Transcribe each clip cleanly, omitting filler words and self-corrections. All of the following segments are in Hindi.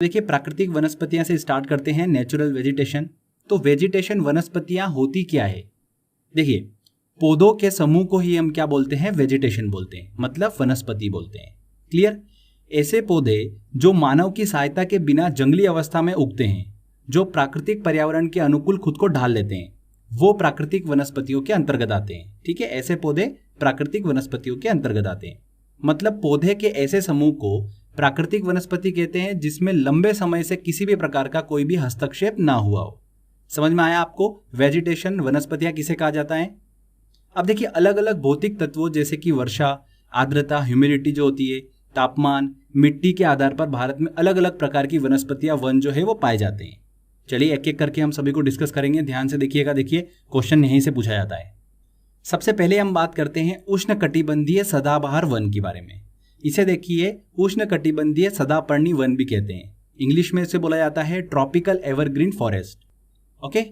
देखिए प्राकृतिक वनस्पतियां से स्टार्ट करते हैं, नेचुरल वेजिटेशन। तो वेजिटेशन वनस्पतियां होती क्या है? देखिए पौधों के समूह को ही हम क्या बोलते हैं? वेजिटेशन बोलते हैं, मतलब वनस्पति बोलते हैं। क्लियर? ऐसे पौधे जो मानव की सहायता के बिना जंगली अवस्था में उगते हैं, जो प्राकृतिक पर्यावरण के अनुकूल खुद को ढाल लेते हैं, वो प्राकृतिक वनस्पतियों के अंतर्गत आते हैं। ठीक है, ऐसे पौधे प्राकृतिक वनस्पतियों के अंतर्गत आते हैं। मतलब पौधे के ऐसे समूह को प्राकृतिक वनस्पति कहते हैं जिसमें लंबे समय से किसी भी प्रकार का कोई भी हस्तक्षेप ना हुआ हो। समझ में आया आपको? वेजिटेशन वनस्पतियां किसे कहा जाता है? अब देखिए अलग अलग भौतिक तत्वों जैसे कि वर्षा, आर्द्रता, ह्यूमिडिटी जो होती है, तापमान, मिट्टी के आधार पर भारत में अलग अलग प्रकार की वनस्पतियां, वन जो है वो पाए जाते हैं। चलिए एक एक करके हम सभी को डिस्कस करेंगे, ध्यान से देखिएगा। देखिए क्वेश्चन यहीं से पूछा जाता है। सबसे पहले हम बात करते हैं उष्णकटिबंधीय सदाबहार वन के बारे में। इसे देखिए उष्णकटिबंधीय सदापर्णी वन भी कहते हैं। इंग्लिश में इसे बोला जाता है ट्रॉपिकल एवरग्रीन फॉरेस्ट। ओके,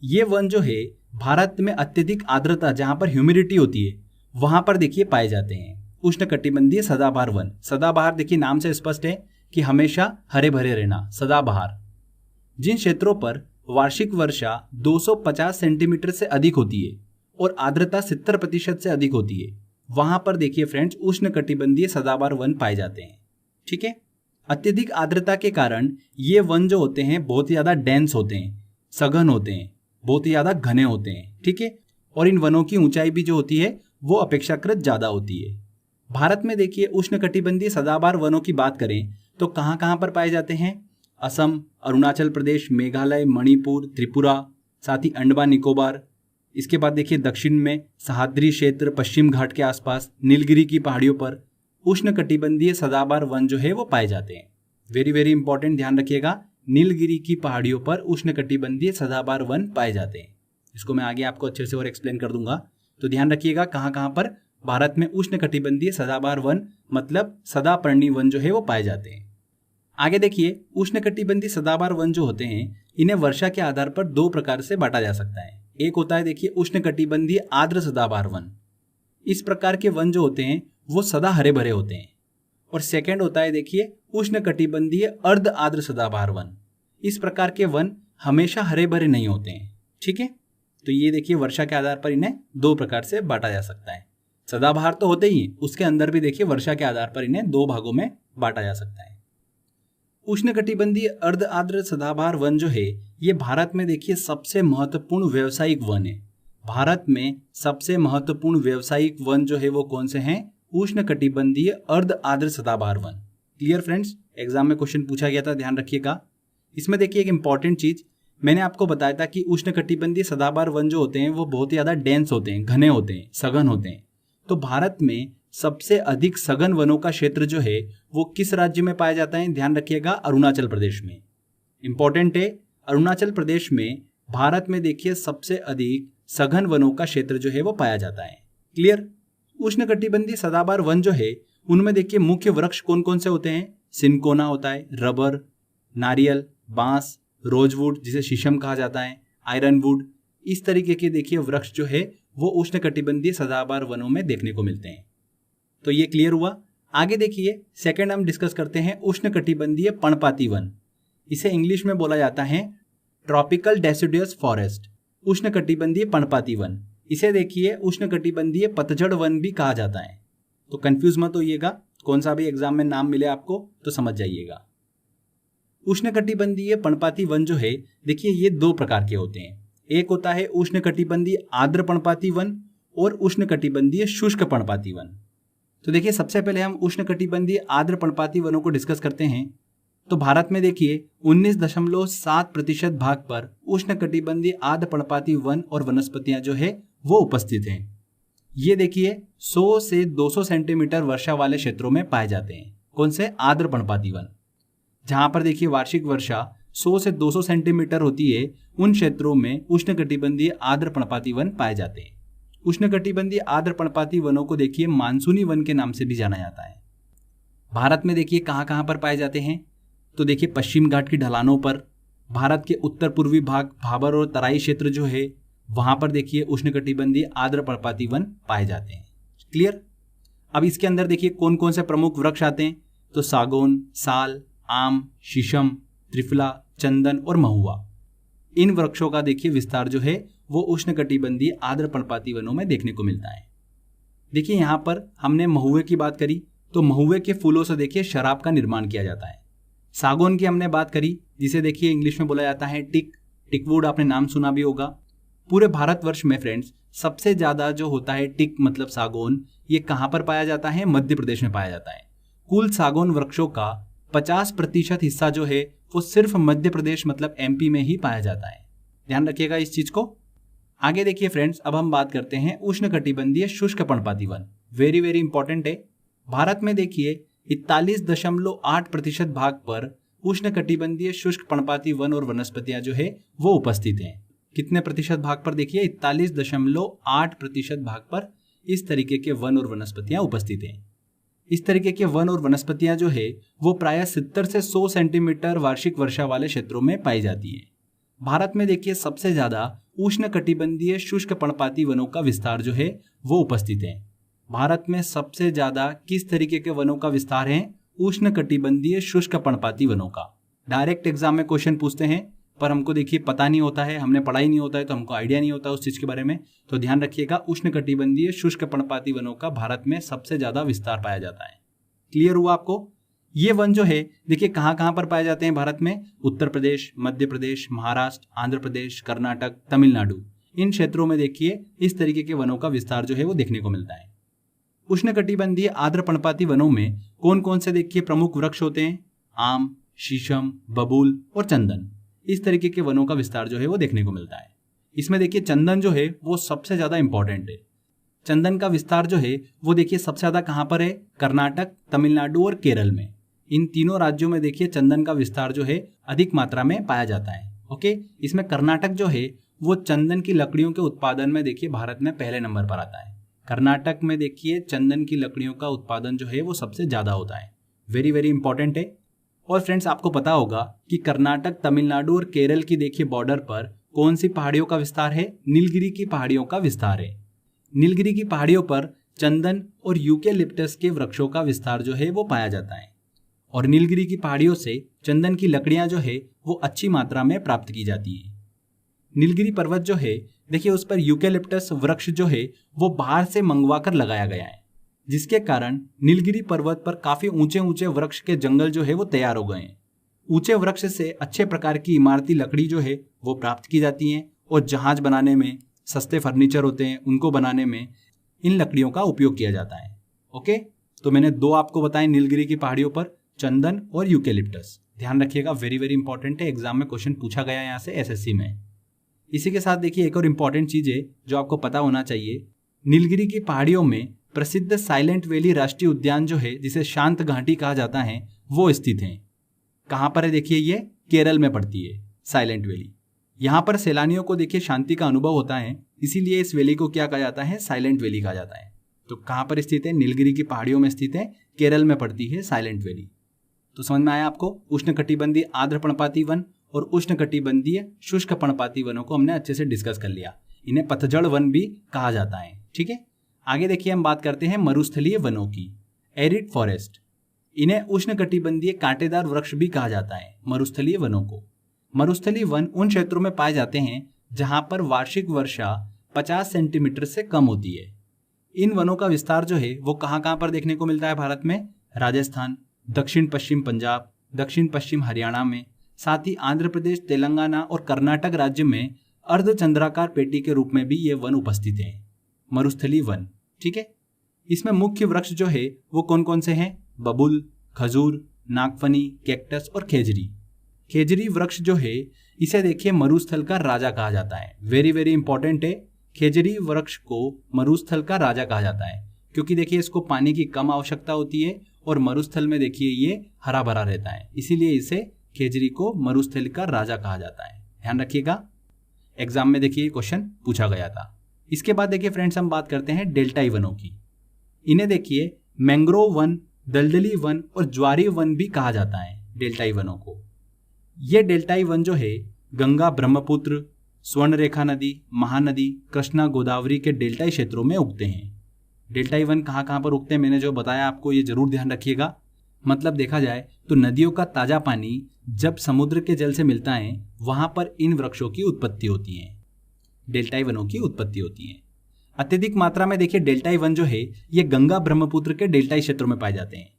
ये वन जो है भारत में अत्यधिक आर्द्रता, जहां पर ह्यूमिडिटी होती है, वहां पर देखिए पाए जाते हैं। उष्णकटिबंधीय सदाबहार वन। सदाबहार देखिए नाम से स्पष्ट है कि हमेशा हरे भरे रहना, सदाबहार। जिन क्षेत्रों पर वार्षिक वर्षा 250 सेंटीमीटर से अधिक होती है और आर्द्रता 70% से अधिक होती है, वहां पर देखिए फ्रेंड्स उष्णकटिबंधीय सदाबहार वन पाए जाते हैं। ठीक है, अत्यधिक आर्द्रता के कारण ये वन जो होते हैं बहुत ही ज्यादा डेंस होते हैं, सघन होते हैं, बहुत ही ज्यादा घने होते हैं। ठीक है, और इन वनों की ऊंचाई भी जो होती है वो अपेक्षाकृत ज्यादा होती है। भारत में देखिए उष्णकटिबंधीय सदाबहार वनों की बात करें तो कहां कहां पर पाए जाते हैं? असम, अरुणाचल प्रदेश, मेघालय, मणिपुर, त्रिपुरा, साथ ही अंडमान निकोबार। इसके बाद देखिए दक्षिण में सह्याद्री क्षेत्र, पश्चिम घाट के आसपास, नीलगिरी की पहाड़ियों पर उष्णकटिबंधीय सदाबहार वन जो है वो पाए जाते हैं। वेरी वेरी इंपॉर्टेंट, ध्यान रखिएगा, नीलगिरी की पहाड़ियों पर उष्णकटिबंधीय सदाबहार वन पाए जाते हैं। इसको मैं आगे आपको अच्छे से और एक्सप्लेन कर दूंगा, तो ध्यान रखिएगा कहां कहां पर भारत में उष्णकटिबंधीय सदाबहार वन मतलब सदापर्णी वन जो है वो पाए जाते हैं। आगे देखिए उष्णकटिबंधीय सदाबहार वन जो होते हैं इन्हें वर्षा के आधार पर दो प्रकार से बांटा जा सकता है। एक होता है देखिए उष्णकटिबंधीय आर्द्र सदाबहार वन। इस प्रकार के वन जो होते हैं वो सदा हरे भरे होते हैं। और सेकंड होता है देखिए उष्णकटिबंधीय अर्ध आर्द्र सदाबहार वन। इस प्रकार के वन हमेशा हरे भरे नहीं होते हैं। ठीक है, तो ये देखिए वर्षा के आधार पर इन्हें दो प्रकार से बांटा जा सकता है। सदाबहार तो होते ही, उसके अंदर भी देखिए वर्षा के आधार पर इन्हें दो भागों में बांटा जा सकता है। उष्णकटिबंधीय अर्ध आर्द्र सदाबहार वन जो है ये भारत में देखिए सबसे महत्वपूर्ण व्यावसायिक वन है। भारत में सबसे महत्वपूर्ण व्यावसायिक वन जो है वो कौन से हैं? उष्णकटिबंधीय अर्ध आर्द्र सदाबहार वन। Clear friends? एग्जाम में क्वेश्चन पूछा गया था, ध्यान रखिएगा। इसमें देखिए एक इंपॉर्टेंट चीज मैंने आपको बताया था कि उष्णकटिबंधीय सदाबहार वन जो होते हैं वो बहुत ही ज्यादा डेंस होते हैं, घने होते हैं, सघन होते हैं। तो भारत में सबसे अधिक सघन वनों का क्षेत्र जो है वो किस राज्य में पाया जाता है? ध्यान रखिएगा, अरुणाचल प्रदेश में। इंपॉर्टेंट है, अरुणाचल प्रदेश में भारत में देखिए सबसे अधिक सघन वनों का क्षेत्र जो है वो पाया जाता है। क्लियर? उष्णकटिबंधीय सदाबहार वन जो है उनमें देखिए मुख्य वृक्ष कौन कौन से होते हैं? सिनकोना होता है, रबर, नारियल, बांस, रोजवुड जिसे शीशम कहा जाता है, आयरनवुड। इस तरीके के देखिए वृक्ष जो है वो उष्णकटिबंधीय सदाबहार वनों में देखने को मिलते हैं। तो ये क्लियर हुआ। आगे देखिए सेकंड हम डिस्कस करते हैं उष्णकटिबंधीय पर्णपाती वन। इसे इंग्लिश में बोला जाता है ट्रॉपिकल डेसिडुअस फॉरेस्ट, उष्णकटिबंधीय पर्णपाती वन। इसे देखिए उष्णकटिबंधीय पतझड़ वन भी कहा जाता है। तो कंफ्यूज मत होइएगा, कौन सा भी एग्जाम में नाम मिले आपको तो समझ जाइएगा। उष्णकटिबंधीय पर्णपाती वन जो है देखिए ये दो प्रकार के होते हैं। एक होता है उष्णकटिबंधीय आर्द्र पर्णपाती वन और उष्णकटिबंधीय शुष्क पर्णपाती वन। तो देखिए सबसे पहले हम उष्णकटिबंधीय आर्द्र पर्णपाती वनों को डिस्कस करते हैं। तो भारत में देखिए 19.7% भाग पर उष्णकटिबंधीय आर्द्र पर्णपाती वन और वनस्पतियां जो है वो उपस्थित हैं। ये देखिए 100 से 200 सेंटीमीटर वर्षा वाले क्षेत्रों में पाए जाते हैं। कौन से? आर्द्र पर्णपाती वन। जहां पर देखिए वार्षिक वर्षा 100 से 200 सेंटीमीटर होती है, उन क्षेत्रों में उष्णकटिबंधीय आर्द्र पर्णपाती वन पाए जाते हैं। उष्णकटिबंधीय आर्द्र पर्णपाती वनों को देखिए मानसूनी वन के नाम से भी जाना जाता है। भारत में देखिए कहां कहां पर पाए जाते हैं? तो देखिए पश्चिम घाट की ढलानों पर, भारत के उत्तर पूर्वी भाग, भाबर और तराई क्षेत्र जो है वहां पर देखिए उष्णकटिबंधीय आर्द्र पर्णपाती वन पाए जाते हैं। क्लियर? अब इसके अंदर देखिए कौन कौन से प्रमुख वृक्ष आते हैं? तो सागौन, साल, आम, शीशम, त्रिफला, चंदन और महुआ। इन वृक्षों का देखिए विस्तार जो है वो उष्णकटिबंधीय आर्द्र पर्णपाती वनों में देखने को मिलता है। देखिए यहाँ पर हमने महुए की बात करी, तो महुए के फूलों से देखिए शराब का निर्माण किया जाता है। सागौन की हमने बात करी, जिसे देखिए इंग्लिश में बोला जाता है टिकवुड, आपने नाम सुना भी होगा। पूरे भारतवर्ष में फ्रेंड्स सबसे ज्यादा जो होता है टिक मतलब सागौन, ये कहाँ पर पाया जाता है? मध्य प्रदेश में पाया जाता है। कुल सागौन वृक्षों का 50% हिस्सा जो है वो सिर्फ मध्य प्रदेश मतलब एमपी में ही पाया जाता है। ध्यान रखिएगा इस चीज को। आगे देखिए फ्रेंड्स, अब हम बात करते हैं उष्णकटिबंधीय शुष्क पर्णपाती वन। वेरी वेरी इंपॉर्टेंट है। भारत में देखिए 41.8% भाग पर उष्णकटिबंधीय शुष्क पर्णपाती वन और वनस्पतियां जो है वो उपस्थित हैं। कितने प्रतिशत भाग पर? देखिए 41.8% भाग पर इस तरीके के वन और वनस्पतियां उपस्थित हैं। इस तरीके के वन और वनस्पतियां जो है वो प्रायः 70 से 100 सेंटीमीटर वार्षिक वर्षा वाले क्षेत्रों में पाई जाती है। भारत में देखिए सबसे ज्यादा उष्णकटिबंधीय शुष्क पर्णपाती वनों का विस्तार जो है वो उपस्थित है। भारत में सबसे ज्यादा किस तरीके के वनों का विस्तार है? उष्णकटिबंधीय शुष्क पर्णपाती वनों का। डायरेक्ट एग्जाम में क्वेश्चन पूछते हैं, पर हमको देखिए पता नहीं होता है, हमने पढ़ा ही नहीं होता है, तो हमको आइडिया नहीं होता उस चीज के बारे में। तो ध्यान रखिएगा, उष्णकटिबंधीय शुष्क पर्णपाती वनों का भारत में सबसे ज्यादा विस्तार पाया जाता है। क्लियर हुआ आपको? ये वन जो है देखिए कहाँ कहाँ पर पाए जाते हैं भारत में? उत्तर प्रदेश, मध्य प्रदेश, महाराष्ट्र, आंध्र प्रदेश, कर्नाटक, तमिलनाडु, इन क्षेत्रों में देखिए इस तरीके के वनों का विस्तार जो है वो देखने को मिलता है। उष्णकटिबंधीय आर्द्र पर्णपाती वनों में कौन कौन से देखिए प्रमुख वृक्ष होते हैं? आम, शीशम, बबूल और चंदन। इस तरीके के वनों का विस्तार जो है वो देखने को मिलता है। इसमें देखिए चंदन जो है वो सबसे ज्यादा इंपॉर्टेंट है। चंदन का विस्तार जो है वो देखिए सबसे ज्यादा कहाँ पर है? कर्नाटक, तमिलनाडु और केरल में। इन तीनों राज्यों में देखिए चंदन का विस्तार जो है अधिक मात्रा में पाया जाता है। ओके, इसमें कर्नाटक जो है वो चंदन की लकड़ियों के उत्पादन में देखिए भारत में पहले नंबर पर आता है। कर्नाटक में देखिए चंदन की लकड़ियों का उत्पादन जो है वो सबसे ज्यादा होता है। वेरी वेरी इंपॉर्टेंट है। और फ्रेंड्स आपको पता होगा कि कर्नाटक, तमिलनाडु और केरल की देखिए बॉर्डर पर कौन सी पहाड़ियों का विस्तार है? नीलगिरी की पहाड़ियों का विस्तार है। नीलगिरी की पहाड़ियों पर चंदन और यूकेलिप्टस के वृक्षों का विस्तार जो है वो पाया जाता है। और नीलगिरी की पहाड़ियों से चंदन की लकड़ियां जो है वो अच्छी मात्रा में प्राप्त की जाती है। नीलगिरी पर्वत जो है देखिए उस पर यूकेलिप्टस वृक्ष जो है वो बाहर से मंगवा कर लगाया गया है, जिसके कारण नीलगिरी पर्वत पर काफी ऊंचे ऊंचे वृक्ष के जंगल जो है वो तैयार हो गए हैं। ऊंचे वृक्ष से अच्छे प्रकार की इमारती लकड़ी जो है वो प्राप्त की जाती है और जहाज बनाने में, सस्ते फर्नीचर होते हैं उनको बनाने में इन लकड़ियों का उपयोग किया जाता है। ओके, तो मैंने दो आपको बताए नीलगिरी की पहाड़ियों पर, चंदन और यूकेलिप्टस। ध्यान रखिएगा, वेरी वेरी इंपॉर्टेंट है, एग्जाम में क्वेश्चन पूछा गया है यहाँ से एसएससी में। इसी के साथ देखिए एक और इंपॉर्टेंट चीज है जो आपको पता होना चाहिए। नीलगिरी की पहाड़ियों में प्रसिद्ध साइलेंट वैली राष्ट्रीय उद्यान जो है, जिसे शांत घाटी कहा जाता है, वो स्थित है। कहाँ पर है? देखिए ये केरल में पड़ती है साइलेंट वैली। यहाँ पर सैलानियों को देखिए शांति का अनुभव होता है, इसीलिए इस वैली को क्या कहा जाता है? साइलेंट वैली कहा जाता है। तो कहाँ पर स्थित है? नीलगिरी की पहाड़ियों में स्थित है, केरल में पड़ती है साइलेंट वैली। तो समझ में आया आपको? उष्णकटिबंधीय आर्द्र पर्णपाती वन और उष्णकटिबंधीय शुष्क पर्णपाती वनों को हमने अच्छे से डिस्कस कर लिया। इन्हें पतझड़ वन भी कहा जाता है। ठीक है, आगे देखिए हम बात करते हैं मरुस्थलीय वनों की, एरिड फॉरेस्ट। इन्हें उष्णकटिबंधीय कांटेदार वृक्ष भी कहा जाता है, मरुस्थलीय वनों को। मरुस्थलीय वन उन क्षेत्रों में पाए जाते हैं जहां पर वार्षिक वर्षा 50 सेंटीमीटर से कम होती है। इन वनों का विस्तार जो है वो कहाँ कहाँ पर देखने को मिलता है भारत में? राजस्थान, दक्षिण पश्चिम पंजाब, दक्षिण पश्चिम हरियाणा में, साथ ही आंध्र प्रदेश, तेलंगाना और कर्नाटक राज्य में अर्धचंद्राकार पेटी के रूप में भी ये वन उपस्थित हैं, मरुस्थलीय वन। ठीक है, इसमें मुख्य वृक्ष जो है वो कौन कौन से हैं? बबूल, खजूर, नागफनी, कैक्टस और खेजरी। खेजरी वृक्ष जो है इसे देखिए मरुस्थल का राजा कहा जाता है। वेरी वेरी इंपॉर्टेंट है, खेजरी वृक्ष को मरुस्थल का राजा कहा जाता है, क्योंकि देखिए इसको पानी की कम आवश्यकता होती है और मरुस्थल में देखिए ये हरा भरा रहता है, इसीलिए इसे खेजरी को मरुस्थल का राजा कहा जाता है। ध्यान रखिएगा, एग्जाम में देखिए क्वेश्चन पूछा गया था। इसके बाद देखिए फ्रेंड्स हम बात करते हैं डेल्टाई वनों की। इन्हें देखिए मैंग्रोव वन, दलदली वन और ज्वारी वन भी कहा जाता है, डेल्टाई वनों को। ये डेल्टाई वन जो है गंगा, ब्रह्मपुत्र, स्वर्णरेखा नदी, महानदी, कृष्णा, गोदावरी के डेल्टाई क्षेत्रों में उगते हैं। डेल्टाई वन कहाँ कहाँ पर उगते हैं मैंने जो बताया आपको ये जरूर ध्यान रखिएगा। मतलब देखा जाए तो नदियों का ताजा पानी जब समुद्र के जल से मिलता है वहां पर इन वृक्षों की उत्पत्ति होती है, डेल्टाई वनों की उत्पत्ति होती है। अत्यधिक मात्रा में देखिए डेल्टाई वन जो है ये गंगा ब्रह्मपुत्र के डेल्टाई क्षेत्रों में पाए जाते हैं,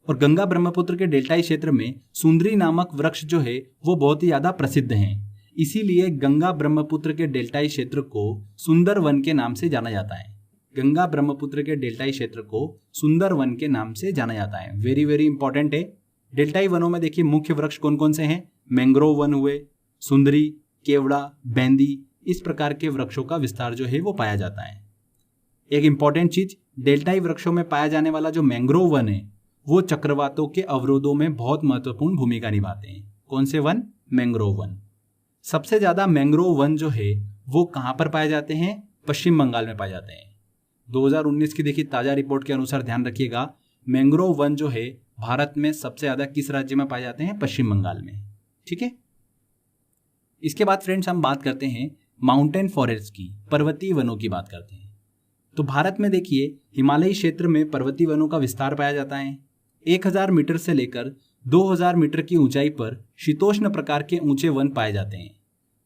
और गंगा ब्रह्मपुत्र के डेल्टाई क्षेत्र में सुंदरी नामक वृक्ष जो है वो बहुत ही ज्यादा प्रसिद्ध हैं। इसीलिए गंगा ब्रह्मपुत्र के डेल्टाई क्षेत्र को सुंदर वन के नाम से जाना जाता है। गंगा ब्रह्मपुत्र के डेल्टाई क्षेत्र को सुंदर वन के नाम से जाना जाता है। वेरी वेरी इंपॉर्टेंट है। डेल्टाई वनों में देखिए मुख्य वृक्ष कौन कौन से हैं? मैंग्रोव वन हुए, सुंदरी, केवड़ा, बैंदी, इस प्रकार के वृक्षों का विस्तार जो है वो पाया जाता है। एक इंपॉर्टेंट चीज, डेल्टाई वृक्षों में पाया जाने वाला जो मैंग्रोव वन है वो चक्रवातों के अवरोधों में बहुत महत्वपूर्ण भूमिका निभाते हैं। कौन से वन? Mangrove one. सबसे ज्यादा मैंग्रोव वन जो है वो कहां पर पाए जाते हैं? पश्चिम बंगाल में पाए जाते हैं। 2019 की देखिए ताजा रिपोर्ट के अनुसार ध्यान रखिएगा, मैंग्रोव वन जो है भारत में सबसे ज्यादा किस राज्य में पाए जाते हैं? पश्चिम बंगाल में। ठीक है। इसके बाद फ्रेंड्स हम बात करते हैं माउंटेन फॉरेस्ट की, पर्वतीय वनों की बात करते हैं। तो भारत में देखिए हिमालयी क्षेत्र में पर्वतीय वनों का विस्तार पाया जाता है। 1000 मीटर से लेकर 2000 मीटर की ऊंचाई पर शीतोष्ण प्रकार के ऊंचे वन पाए जाते हैं।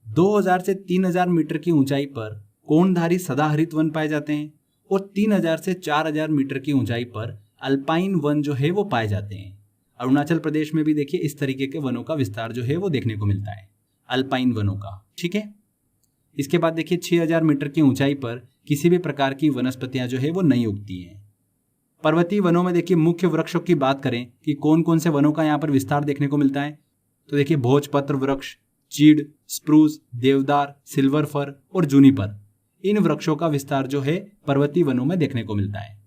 2000 से 3000 मीटर की ऊंचाई पर कोणधारी सदाहरित वन पाए जाते हैं, और 3000 से 4000 मीटर की ऊंचाई पर अल्पाइन वन जो है वो पाए जाते हैं। अरुणाचल प्रदेश में भी देखिए इस तरीके के वनों का विस्तार जो है वो देखने को मिलता है, अल्पाइन वनों का। ठीक है। इसके बाद देखिए 6000 मीटर की ऊंचाई पर किसी भी प्रकार की वनस्पतियां जो है वो नहीं उगती हैं। पर्वतीय वनों में देखिए मुख्य वृक्षों की बात करें कि कौन कौन से वनों का यहाँ पर विस्तार देखने को मिलता है, तो देखिए भोजपत्र वृक्ष, चीड़, स्प्रूस, देवदार, सिल्वर फर और जूनिपर, इन वृक्षों का विस्तार जो है पर्वतीय वनों में देखने को मिलता है।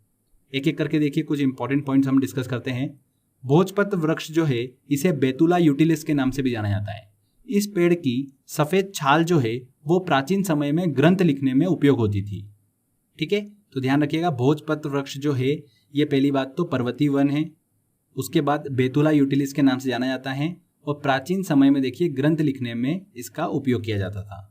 एक एक करके देखिए कुछ इंपॉर्टेंट पॉइंट्स हम डिस्कस करते हैं। भोजपत्र वृक्ष जो है इसे बेतुला यूटिलिस के नाम से भी जाना जाता है। इस पेड़ की सफेद छाल जो है वो प्राचीन समय में ग्रंथ लिखने में उपयोग होती थी। ठीक है, तो ध्यान रखिएगा भोजपत्र वृक्ष जो है ये पहली बात तो पर्वतीय वन है, उसके बाद बेतुला यूटिलिस के नाम से जाना जाता है, और प्राचीन समय में देखिए ग्रंथ लिखने में इसका उपयोग किया जाता था।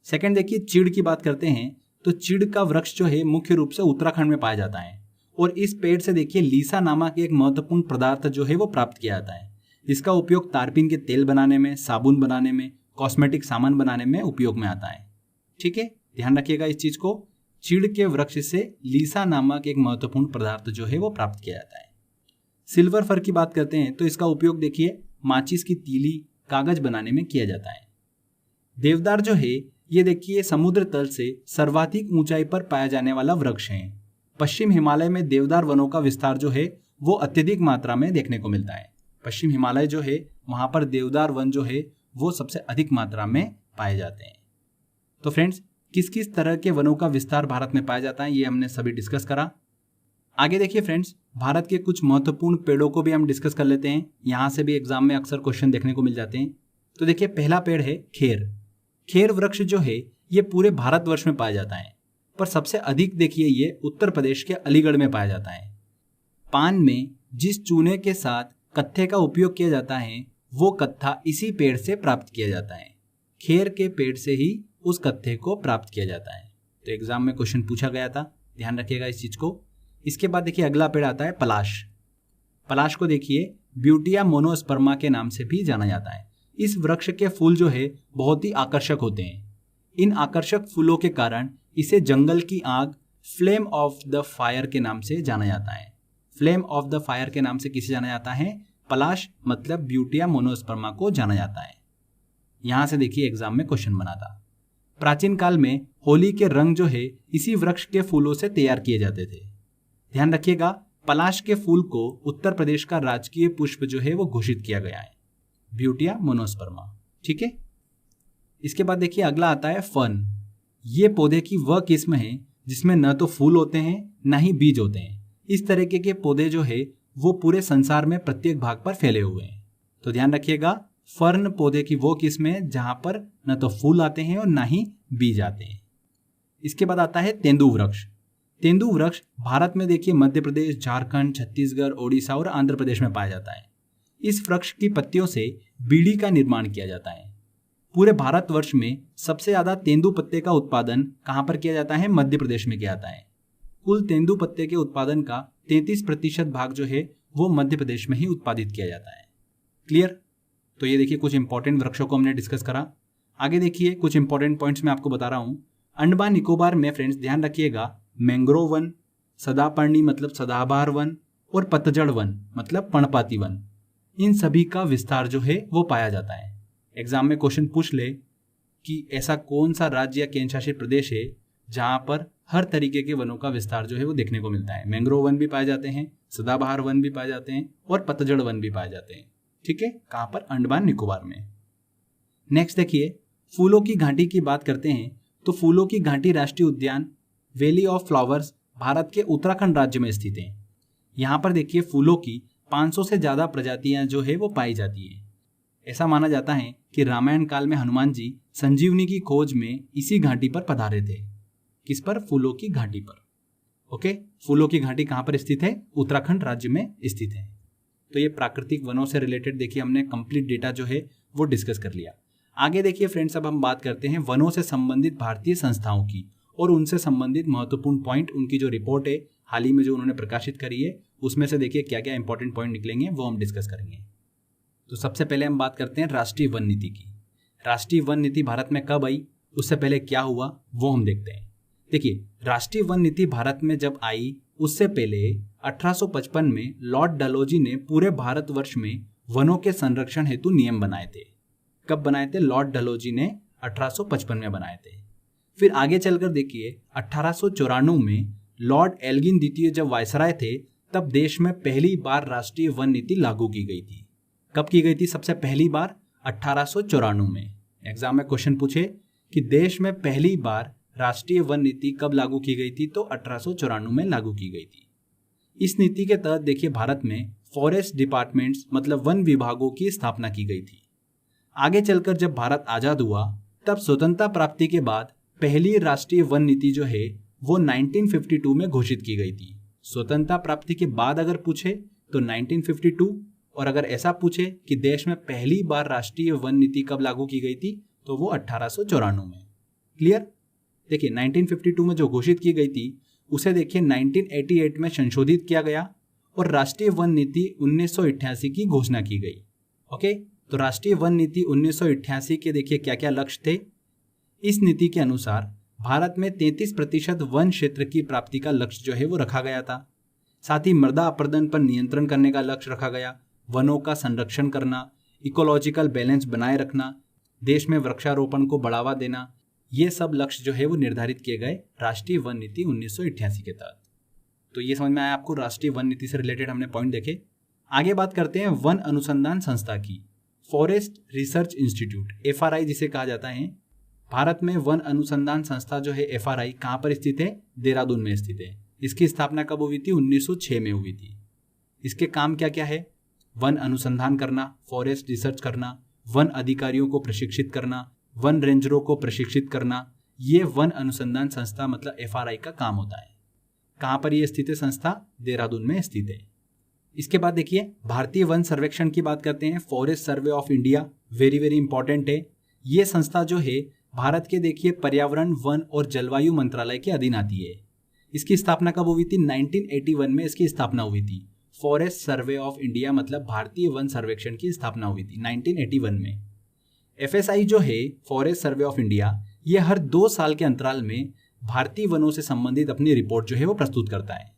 सेकंड देखिए चीड़ की बात करते हैं, तो चीड़ का वृक्ष जो है मुख्य रूप से उत्तराखंड में पाया जाता है, और इस पेड़ से देखिए लीसा नामक एक महत्वपूर्ण पदार्थ जो है वो प्राप्त किया जाता है, जिसका उपयोग तारपीन के तेल बनाने में, साबुन बनाने में, कॉस्मेटिक सामान बनाने में उपयोग में आता है। ठीक है, ध्यान रखिएगा इस चीज को। चीड़ के वृक्ष से लीसा नामक एक महत्वपूर्ण पदार्थ जो है वो प्राप्त किया जाता है। सिल्वर फर की बात करते हैं तो इसका उपयोग देखिए माचिस की तीली, कागज बनाने में किया जाता है। देवदार जो है ये देखिए समुद्र तल से सर्वाधिक ऊंचाई पर पाया जाने वाला वृक्ष है। पश्चिम हिमालय में देवदार वनों का विस्तार जो है वो अत्यधिक मात्रा में देखने को मिलता है। पश्चिम हिमालय जो है वहां पर देवदार वन जो है वो सबसे अधिक मात्रा में पाए जाते हैं। तो फ्रेंड्स किस किस तरह के वनों का विस्तार भारत में पाया जाता है ये हमने सभी डिस्कस करा। आगे देखिए फ्रेंड्स भारत के कुछ महत्वपूर्ण पेड़ों को भी हम डिस्कस कर लेते हैं, यहाँ से भी एग्जाम में अक्सर क्वेश्चन देखने को मिल जाते हैं। तो देखिए पहला पेड़ है खेर। खेर वृक्ष जो है ये पूरे भारतवर्ष में पाया जाता है, पर सबसे अधिक देखिए ये उत्तर प्रदेश के अलीगढ़ में पाया जाता है। पान में जिस चूने के साथ कत्थे का उपयोग किया जाता है वो कत्था इसी पेड़ से प्राप्त किया जाता है। खेर के पेड़ से ही उस कत्थे को प्राप्त किया जाता है। तो एग्जाम में क्वेश्चन पूछा गया था, ध्यान रखिएगा इस चीज को। इसके बाद देखिए अगला पेड़ आता है पलाश। पलाश को देखिए ब्यूटिया मोनोस्पर्मा के नाम से भी जाना जाता है। इस वृक्ष के फूल जो है बहुत ही आकर्षक होते हैं। इन आकर्षक फूलों के कारण इसे जंगल की आग, फ्लेम ऑफ द फायर के नाम से जाना जाता है। फ्लेम ऑफ द फायर के नाम से किसे जाना जाता है? पलाश मतलब ब्यूटिया मोनोस्पर्मा को जाना जाता है। यहां से देखिए एग्जाम में क्वेश्चन बना था। प्राचीन काल में होली के रंग जो है इसी वृक्ष के फूलों से तैयार किए जाते थे। ध्यान रखिएगा पलाश के फूल को उत्तर प्रदेश का राजकीय पुष्प जो है वो घोषित किया गया है, ब्यूटिया मोनोस्पर्मा। ठीक है, इसके बाद देखिए अगला आता है फर्न। ये पौधे की वह किस्म है जिसमें न तो फूल होते हैं न ही बीज होते हैं। इस तरीके के पौधे जो है वो पूरे संसार में प्रत्येक भाग पर फैले हुए हैं। तो ध्यान रखिएगा फर्न पौधे की वो किस्म है जहां पर न तो फूल आते हैं और न ही बीज आते हैं। इसके बाद आता है तेंदु वृक्ष। तेंदु वृक्ष भारत में देखिए मध्य प्रदेश, झारखंड, छत्तीसगढ़, ओडिशा और आंध्र प्रदेश में पाया जाता है। इस वृक्ष की पत्तियों से बीड़ी का निर्माण किया जाता है। पूरे भारतवर्ष में सबसे ज्यादा तेंदु पत्ते का उत्पादन कहां पर किया जाता है? मध्य प्रदेश में किया जाता है। कुल तेंदु पत्ते के उत्पादन का 33% भाग जो है वो मध्य प्रदेश में ही उत्पादित किया जाता है। क्लियर? तो ये देखिए कुछ इंपॉर्टेंट वृक्षों को हमने डिस्कस करा। आगे देखिए कुछ इंपॉर्टेंट पॉइंट्स मैं आपको बता रहा हूँ। अंडमान निकोबार में फ्रेंड्स ध्यान रखिएगा, मैंग्रोव वन, सदापर्णी मतलब सदाबहार वन, और पतझड़ वन मतलब पर्णपाती वन, इन सभी का विस्तार जो है वो पाया जाता है। एग्जाम में क्वेश्चन पूछ ले कि ऐसा कौन सा राज्य या केंद्र शासित प्रदेश है जहां पर हर तरीके के वनों का विस्तार जो है वो देखने को मिलता है। मैंग्रोव वन भी पाए जाते हैं, सदाबहार वन भी पाए जाते हैं और पतझड़ वन भी पाए जाते हैं। ठीक है, कहां पर? अंडमान निकोबार में। नेक्स्ट देखिए, फूलों की घाटी की बात करते हैं तो फूलों की घाटी राष्ट्रीय उद्यान वैली ऑफ फ्लावर्स भारत के उत्तराखंड राज्य में स्थित है। यहाँ पर देखिए फूलों की 500 से ज्यादा प्रजातियां जो है वो पाई जाती है। ऐसा माना जाता है कि रामायण काल में हनुमान जी संजीवनी की खोज में इसी घाटी पर पधारे थे। किस पर? फूलों की घाटी पर। ओके, फूलों की घाटी कहां पर स्थित है? उत्तराखंड राज्य में स्थित है। तो ये प्राकृतिक वनों से रिलेटेड देखिए हमने कंप्लीट डेटा जो है वो डिस्कस कर लिया। आगे देखिए फ्रेंड्स, अब हम बात करते हैं वनों से संबंधित भारतीय संस्थाओं की और उनसे संबंधित महत्वपूर्ण पॉइंट। उनकी जो रिपोर्ट है हाल ही में जो उन्होंने प्रकाशित करी है उसमें से देखिए क्या क्या इंपॉर्टेंट पॉइंट निकलेंगे वो हम डिस्कस करेंगे। तो सबसे पहले हम बात करते हैं राष्ट्रीय वन नीति की। राष्ट्रीय वन नीति भारत में कब आई, उससे पहले क्या हुआ वो हम देखते हैं। देखिए, राष्ट्रीय वन नीति भारत में जब आई उससे पहले 1855 में लॉर्ड डलहौजी ने पूरे भारतवर्ष में वनों के संरक्षण हेतु नियम बनाए थे। कब बनाए थे? लॉर्ड डलहौजी ने 1855 में बनाए थे। फिर आगे चलकर देखिए 1894 में लॉर्ड एल्गिन द्वितीय जब वायसराय थे तब देश में पहली बार राष्ट्रीय वन नीति लागू की गई थी। कब की गई थी सबसे पहली बार? 1894 में। एग्जाम में क्वेश्चन पूछे कि देश में पहली बार राष्ट्रीय वन नीति कब लागू की गई थी, तो 1894 में लागू की गई थी। इस नीति के तहत देखिए भारत में फॉरेस्ट डिपार्टमेंट्स मतलब वन विभागों की स्थापना की गई थी। आगे चलकर जब भारत आजाद हुआ तब स्वतंत्रता प्राप्ति के बाद पहली राष्ट्रीय वन नीति जो है वो 1952 में घोषित की गई थी। स्वतंत्रता प्राप्ति के बाद अगर पूछे तो 1952, और अगर ऐसा पूछे कि देश में पहली बार राष्ट्रीय वन नीति कब लागू की गई थी तो वो 1894 में। क्लियर? देखिए 1952 में जो घोषित की गई थी उसे देखिए 1988 में संशोधित किया गया और राष्ट्रीय वन नीति 1988 की घोषणा की गई। ओके, तो राष्ट्रीय वन नीति 1988 के देखिए क्या क्या लक्ष्य थे। इस नीति के अनुसार भारत में 33% वन क्षेत्र की प्राप्ति का लक्ष्य जो है वो रखा गया था। साथ ही मृदा अपरदन पर नियंत्रण करने का लक्ष्य रखा गया, वनों का संरक्षण करना, इकोलॉजिकल बैलेंस बनाए रखना, देश में वृक्षारोपण को बढ़ावा देना, ये सब लक्ष्य जो है वो निर्धारित किए गए राष्ट्रीय वन नीति 1988 के तहत। तो ये समझ में आया आपको, राष्ट्रीय वन नीति से रिलेटेड हमने पॉइंट देखे। आगे बात करते हैं वन अनुसंधान संस्था की। फॉरेस्ट रिसर्च इंस्टीट्यूट FRI जिसे कहा जाता है। भारत में वन अनुसंधान संस्था जो है FRI कहाँ पर स्थित है? देहरादून में स्थित है। इसकी स्थापना कब हुई थी? 1906 में हुई थी। इसके काम क्या क्या है? वन अनुसंधान करना, फॉरेस्ट रिसर्च करना, वन अधिकारियों को प्रशिक्षित करना, वन रेंजरों को प्रशिक्षित करना, ये वन अनुसंधान संस्था मतलब FRI का काम होता है। कहाँ पर ये स्थित है संस्था? देहरादून में स्थित है। इसके बाद देखिए भारतीय वन सर्वेक्षण की बात करते हैं। Forest survey of India very very important है। ये संस्था जो है भारत के देखिए पर्यावरण, वन और जलवायु मंत्रालय के अधीन आती है। इसकी स्थापना कब हुई थी? 1981 में इसकी स्थापना हुई थी। फॉरेस्ट सर्वे ऑफ इंडिया मतलब भारतीय वन सर्वेक्षण की स्थापना हुई थी 1981 में। FSI जो है फॉरेस्ट सर्वे ऑफ इंडिया, ये हर 2 साल के अंतराल में भारतीय वनों से संबंधित अपनी रिपोर्ट जो है वो प्रस्तुत करता है।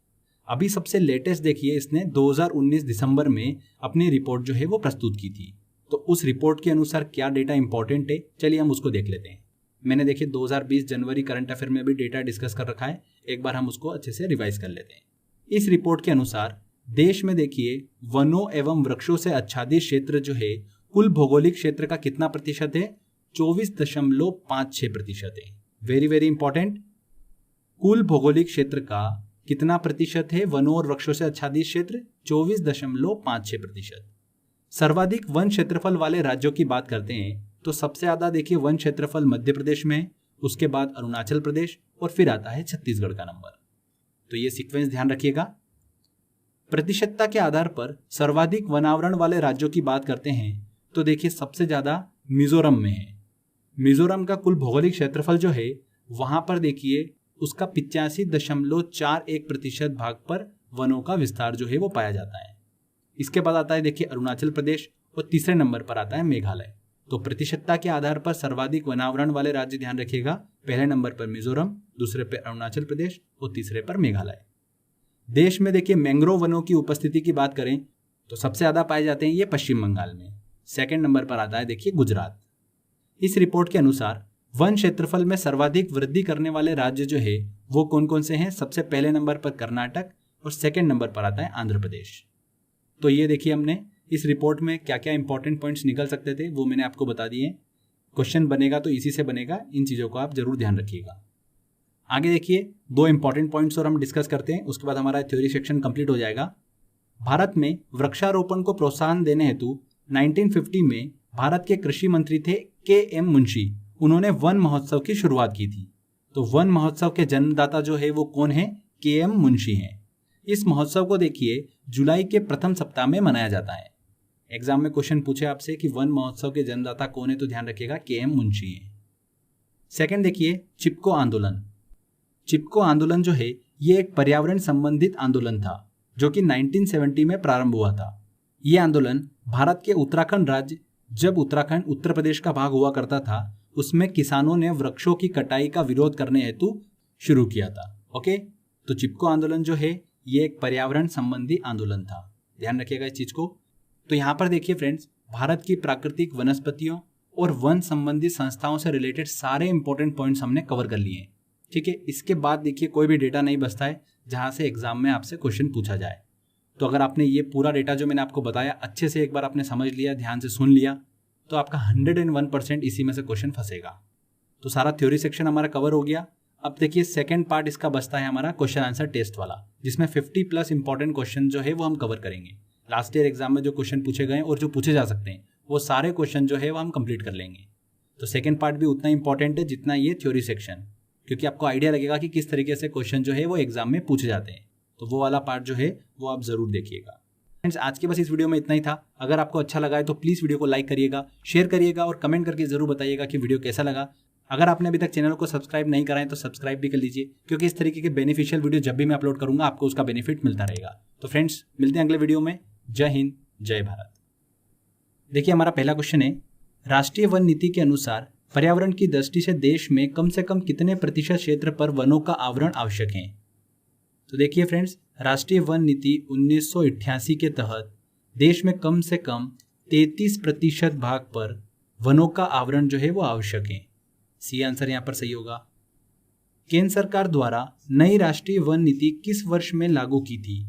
अभी सबसे लेटेस्ट देखिए इसने 2019 दिसंबर में अपनी रिपोर्ट जो है वो प्रस्तुत की थी। तो उस रिपोर्ट के अनुसार क्या डेटा इंपॉर्टेंट है, चलिए हम उसको देख लेते हैं। मैंने देखिए 2020 जनवरी करंट अफेयर में भी डेटा डिस्कस कर रखा है, एक बार हम उसको अच्छे से रिवाइज कर लेते हैं। इस रिपोर्ट के अनुसार देश में देखिए वनों एवं वृक्षों से आच्छादित क्षेत्र जो है कुल भौगोलिक क्षेत्र का कितना प्रतिशत है? 24.56% है। Very very important. कुल भौगोलिक क्षेत्र का कितना प्रतिशत है वनों और वृक्षों से आच्छादित क्षेत्र? 24.56%। सर्वाधिक वन क्षेत्रफल वाले राज्यों की बात करते हैं तो सबसे ज्यादा देखिए वन क्षेत्रफल मध्य प्रदेश में है, उसके बाद अरुणाचल प्रदेश और फिर आता है छत्तीसगढ़ का नंबर। तो ये सीक्वेंस ध्यान रखिएगा। प्रतिशतता के आधार पर सर्वाधिक वनावरण वाले राज्यों की बात करते हैं तो देखिए सबसे ज्यादा मिजोरम में है। मिजोरम का कुल भौगोलिक क्षेत्रफल जो है वहां पर देखिए उसका 85.41% भाग पर वनों का विस्तार जो है वो पाया जाता है। इसके बाद आता है देखिए अरुणाचल प्रदेश और तीसरे नंबर पर आता है मेघालय। तो प्रतिशतता के आधार पर सर्वाधिक वनावरण वाले राज्य ध्यान रखिएगा, पहले नंबर पर मिजोरम, दूसरे पर अरुणाचल प्रदेश और तीसरे पर मेघालय। देश में देखिए मैंग्रोव वनों की उपस्थिति की बात करें तो सबसे ज्यादा पाए जाते हैं ये पश्चिम बंगाल में, सेकंड नंबर पर आता है देखिए गुजरात। इस रिपोर्ट के अनुसार वन क्षेत्रफल में सर्वाधिक वृद्धि करने वाले राज्य जो है वो कौन कौन से हैं, सबसे पहले नंबर पर कर्नाटक और सेकंड नंबर पर आता है आंध्र प्रदेश। तो ये देखिए हमने इस रिपोर्ट में क्या क्या इंपॉर्टेंट पॉइंट्स निकल सकते थे वो मैंने आपको बता दिए। क्वेश्चन बनेगा तो इसी से बनेगा, इन चीज़ों को आप जरूर ध्यान रखिएगा। आगे देखिए 2 इंपॉर्टेंट पॉइंट्स और हम डिस्कस करते हैं, उसके बाद हमारा थ्योरी सेक्शन कंप्लीट हो जाएगा। भारत में वृक्षारोपण को प्रोत्साहन देने हेतु 1950 में भारत के कृषि मंत्री थे KM मुंशी, उन्होंने वन महोत्सव की शुरुआत की थी। तो वन महोत्सव के जन्मदाता जो है वो कौन है, KM मुंशी हैं। इस महोत्सव को देखिए जुलाई के प्रथम सप्ताह में मनाया जाता है। एग्जाम में क्वेश्चन पूछे आपसे कि वन महोत्सव के जन्मदाता कौन है, तो ध्यान रखिएगा KM मुंशी है। सेकंड देखिए चिपको आंदोलन। चिपको आंदोलन जो है ये एक पर्यावरण संबंधित आंदोलन था जो कि 1970 में प्रारंभ हुआ था। ये आंदोलन भारत के उत्तराखंड राज्य, जब उत्तराखंड उत्तर प्रदेश का भाग हुआ करता था, उसमें किसानों ने वृक्षों की कटाई का विरोध करने हेतु शुरू किया था। ओके, तो चिपको आंदोलन जो है ये एक पर्यावरण संबंधी आंदोलन था, ध्यान रखिएगा इस चीज को। तो यहाँ पर देखिए फ्रेंड्स, भारत की प्राकृतिक वनस्पतियों और वन संबंधी संस्थाओं से रिलेटेड सारे इंपॉर्टेंट पॉइंट्स हमने कवर कर लिए हैं। ठीक है, इसके बाद देखिए कोई भी डेटा नहीं बचता है जहां से एग्जाम में आपसे क्वेश्चन पूछा जाए। तो अगर आपने ये पूरा डेटा जो मैंने आपको बताया अच्छे से एक बार आपने समझ लिया, ध्यान से सुन लिया, तो आपका 101% इसी में से क्वेश्चन फंसेगा। तो सारा थ्योरी सेक्शन हमारा कवर हो गया। अब देखिए सेकंड पार्ट इसका बचता है हमारा क्वेश्चन आंसर टेस्ट वाला, जिसमें 50+ इंपॉर्टेंट क्वेश्चन जो है वो हम कवर करेंगे। लास्ट ईयर एग्जाम में जो क्वेश्चन पूछे गए और जो पूछे जा सकते हैं वो सारे क्वेश्चन जो है वो हम कंप्लीट कर लेंगे। तो सेकंड पार्ट भी उतना इंपॉर्टेंट है जितना ये थ्योरी सेक्शन, क्योंकि आपको आइडिया लगेगा कि किस तरीके से क्वेश्चन जो है वो एग्जाम में पूछे जाते हैं। तो वो वाला पार्ट जो है वो आप जरूर देखिएगा। फ्रेंड्स, आज के बस इस वीडियो में इतना ही था। अगर आपको अच्छा लगा है तो प्लीज़ वीडियो को लाइक करिएगा, शेयर करिएगा और कमेंट करके जरूर बताइएगा कि वीडियो कैसा लगा। अगर आपने अभी तक चैनल को सब्सक्राइब नहीं करा है तो सब्सक्राइब भी कर लीजिए, क्योंकि इस तरीके के बेनिफिशियल वीडियो जब भी मैं अपलोड करूंगा आपको उसका बेनिफिट मिलता रहेगा। तो फ्रेंड्स, मिलते हैं अगले वीडियो में। जय हिंद, जय भारत। देखिए हमारा पहला क्वेश्चन है, राष्ट्रीय वन नीति के अनुसार पर्यावरण की दृष्टि से देश में कम से कम कितने प्रतिशत क्षेत्र पर वनों का आवरण आवश्यक है। तो देखिए फ्रेंड्स, राष्ट्रीय वन नीति 1988 के तहत देश में कम से कम 33% भाग पर वनों का आवरण जो है वो आवश्यक है। सी आंसर यहाँ पर सही होगा। केंद्र सरकार द्वारा नई राष्ट्रीय वन नीति किस वर्ष में लागू की थी?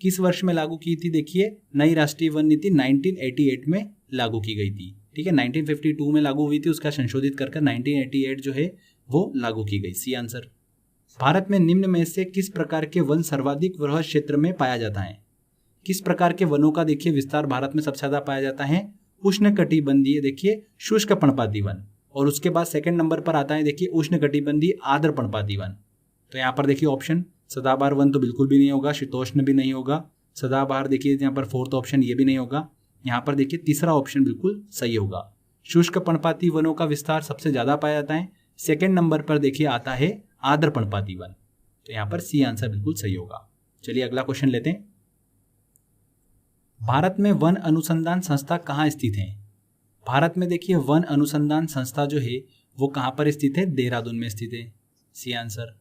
किस वर्ष में लागू की थी? देखिए नई राष्ट्रीय वन नीति 1988 में लागू की गई थी। ठीक है, 1952 में लागू हुई थी, उसका संशोधित कर 1988 जो है वो लागू की गई। C answer. भारत में निम्न में से किस प्रकार के वन सर्वाधिक वृहद क्षेत्र में पाया जाता है? किस प्रकार के वनों का देखिए विस्तार भारत में सबसे ज्यादा पाया जाता है? उष्णकटिबंधीय देखिए शुष्क पर्णपाती वन, और उसके बाद सेकंड नंबर पर आता है देखिए उष्णकटिबंधीय आर्द्र पर्णपाती वन। तो यहाँ पर देखिए ऑप्शन सदाबहार वन तो बिल्कुल भी नहीं होगा, शीतोष्ण भी नहीं होगा, सदाबहार देखिए यहाँ पर फोर्थ ऑप्शन ये भी नहीं होगा। यहाँ पर देखिए तीसरा ऑप्शन बिल्कुल सही होगा। शुष्क पर्णपाती वनों का विस्तार सबसे ज्यादा पाया जाता है। सेकंड नंबर पर देखिए आता है आर्द्र पर्णपाती वन। तो यहाँ पर सी आंसर बिल्कुल सही होगा। चलिए अगला क्वेश्चन लेते हैं। भारत में वन अनुसंधान संस्था कहाँ स्थित है? भारत में देखिए वन अनुसंधान संस्था जो है वो कहाँ पर स्थित है? देहरादून में स्थित है। C answer.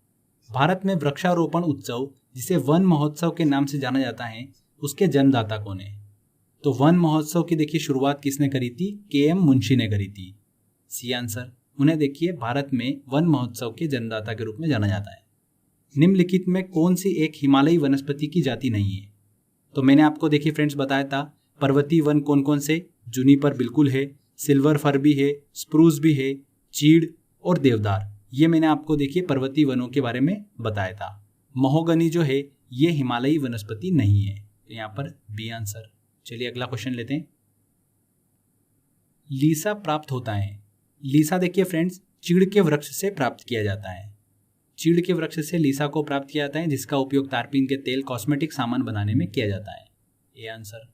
भारत में वृक्षारोपण उत्सव जिसे वन महोत्सव के नाम से जाना जाता है उसके जन्मदाता कौन है? तो वन महोत्सव की देखिए शुरुआत किसने करी थी? KM मुंशी ने करी थी। C answer. उन्हें देखिए भारत में वन महोत्सव के जन्मदाता के रूप में जाना जाता है। निम्नलिखित में कौन सी एक हिमालयी वनस्पति की जाति नहीं है? तो मैंने आपको देखिए फ्रेंड्स बताया था पर्वतीय वन कौन कौन से, जूनिपर बिल्कुल है, सिल्वर फर भी है, स्प्रूस भी है, चीड़ और देवदार, ये मैंने आपको देखिए पर्वतीय वनों के बारे में बताया था। महोगनी जो है ये हिमालयी वनस्पति नहीं है, तो यहाँ पर बी आंसर। चलिए अगला क्वेश्चन लेते हैं। लीसा प्राप्त होता है। लीसा देखिए फ्रेंड्स चीड़ के वृक्ष से प्राप्त किया जाता है। चीड़ के वृक्ष से लीसा को प्राप्त किया जाता है, जिसका उपयोग तारपीन के तेल, कॉस्मेटिक सामान बनाने में किया जाता है। ये आंसर।